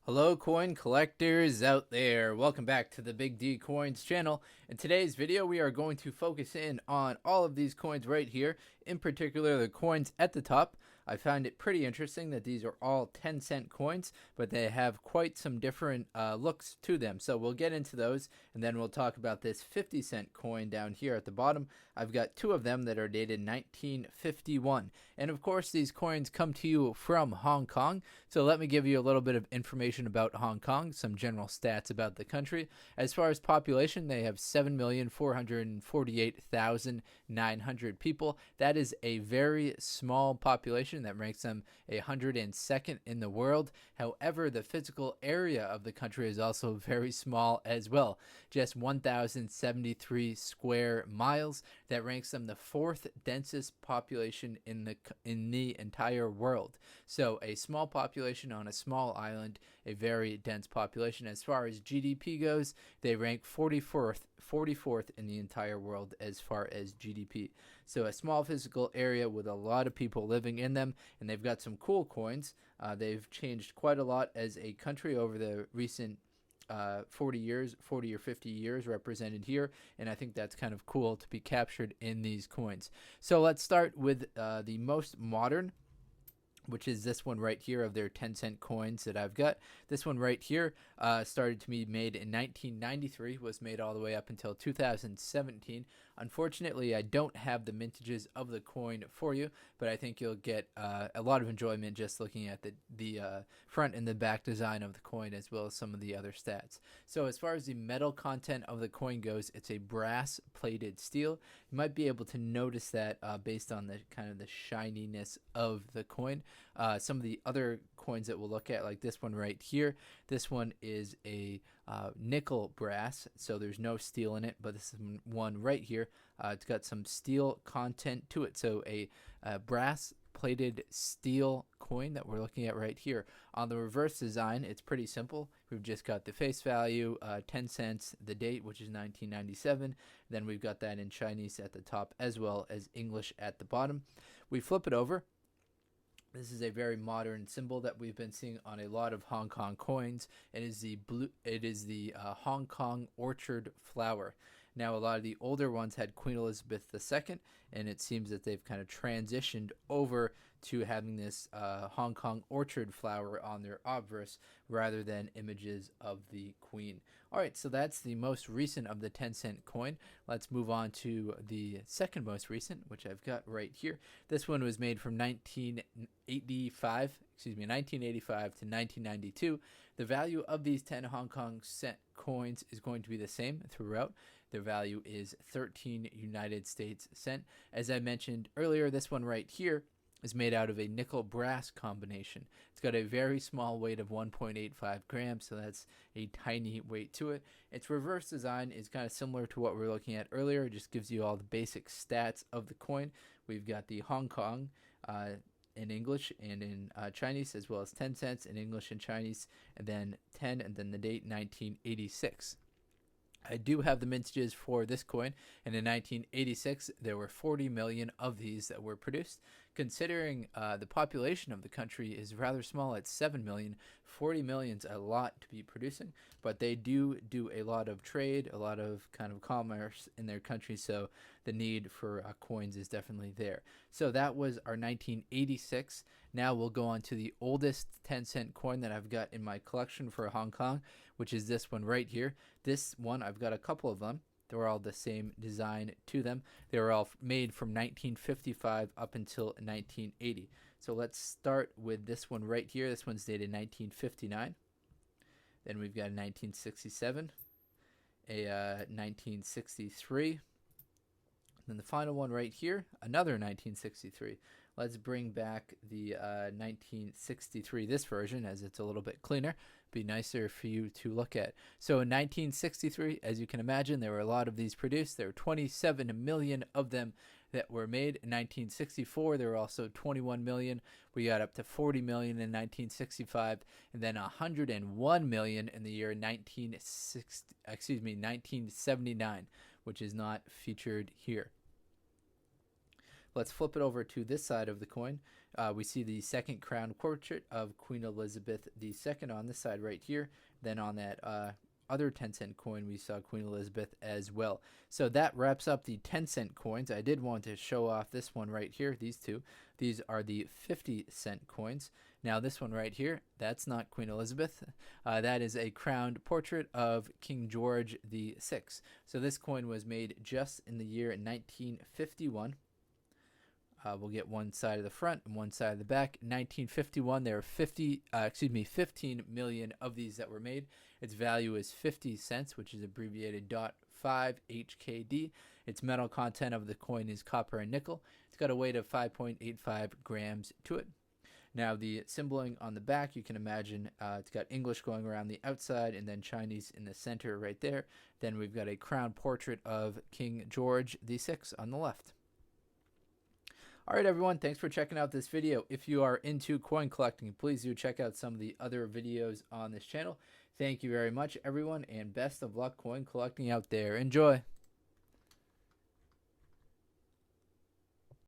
Hello coin collectors out there, welcome back to the Big D Coins channel. In today's video we are going to focus in on all of these coins right here, in particular the coins at the top. I found it pretty interesting that these are all 10-cent coins, but they have quite some different looks to them. So we'll get into those, and then we'll talk about this 50-cent coin down here at the bottom. I've got two of them that are dated 1951. And of course these coins come to you from Hong Kong. So let me give you a little bit of information about Hong Kong, some general stats about the country. As far as population, they have 7,448,900 people. That is a very small population that ranks them 102nd in the world. However, the physical area of the country is also very small as well, just 1,073 square miles. That ranks them the fourth densest population in the entire world. So a small population on a small island, a very dense population. As far as GDP goes, they rank 44th in the entire world as far as GDP. So a small physical area with a lot of people living in them, and they've got some cool coins. They've changed quite a lot as a country over the recent 40 or 50 years represented here, and I think that's kind of cool to be captured in these coins. So let's start with the most modern, which is this one right here of their 10-cent coins that I've got. This one right here started to be made in 1993, was made all the way up until 2017. Unfortunately, I don't have the mintages of the coin for you, but I think you'll get a lot of enjoyment just looking at the front and the back design of the coin, as well as some of the other stats. So as far as the metal content of the coin goes, it's a brass plated steel. You might be able to notice that based on the kind of the shininess of the coin. Some of the other coins that we'll look at, like this one right here, this one is a nickel brass, so there's no steel in it, but this one right here, it's got some steel content to it. So a brass plated steel coin that we're looking at right here. On the reverse design, it's pretty simple. We've just got the face value, 10 cents, the date, which is 1997. Then we've got that in Chinese at the top as well as English at the bottom. We flip it over. This is a very modern symbol that we've been seeing on a lot of Hong Kong coins. It is the Hong Kong orchard flower. Now, a lot of the older ones had Queen Elizabeth II, and it seems that they've kind of transitioned over to having this Hong Kong orchard flower on their obverse rather than images of the Queen. All right, so that's the most recent of the 10-cent coin. Let's move on to the second most recent, which I've got right here. This one was made from 1985 to 1992. The value of these 10 Hong Kong cent coins is going to be the same throughout. Their value is 13 United States cent. As I mentioned earlier, this one right here is made out of a nickel brass combination. It's got a very small weight of 1.85 grams, so that's a tiny weight to it. Its reverse design is kind of similar to what we were looking at earlier. It just gives you all the basic stats of the coin. We've got the Hong Kong in English and in Chinese, as well as 10 cents in English and Chinese, and then 10, and then the date 1986. I do have the mintages for this coin, and in 1986 there were 40 million of these that were produced. Considering the population of the country is rather small at 7 million, 40 million's a lot to be producing, but they do a lot of trade, a lot of kind of commerce in their country, so the need for coins is definitely there. So that was our 1986. Now we'll go on to the oldest 10-cent coin that I've got in my collection for Hong Kong, which is this one right here. This one, I've got a couple of them. They're all the same design to them. They were all made from 1955 up until 1980. So let's start with this one right here. This one's dated 1959. Then we've got a 1967, a 1963. Then the final one right here, another 1963. Let's bring back the 1963, this version, as it's a little bit cleaner. Be nicer for you to look at. So in 1963, as you can imagine, there were a lot of these produced. There were 27 million of them that were made. In 1964, there were also 21 million. We got up to 40 million in 1965, and then 101 million in the year 1979, which is not featured here. Let's flip it over to this side of the coin. We see the second crown portrait of Queen Elizabeth II on this side right here. Then on that other 10-cent coin, we saw Queen Elizabeth as well. So that wraps up the 10-cent coins. I did want to show off this one right here, these two. These are the 50-cent coins. Now this one right here, that's not Queen Elizabeth. That is a crowned portrait of King George VI. So this coin was made just in the year 1951. We'll get one side of the front and one side of the back. 1951, there are 15 million of these that were made. Its value is 50 cents, which is abbreviated .5 HKD. Its metal content of the coin is copper and nickel. It's got a weight of 5.85 grams to it. Now the symboling on the back, you can imagine it's got English going around the outside and then Chinese in the center right there. Then we've got a crown portrait of King George VI on the left. All right, everyone, thanks for checking out this video. If you are into coin collecting, please do check out some of the other videos on this channel. Thank you very much, everyone, and best of luck coin collecting out there. Enjoy.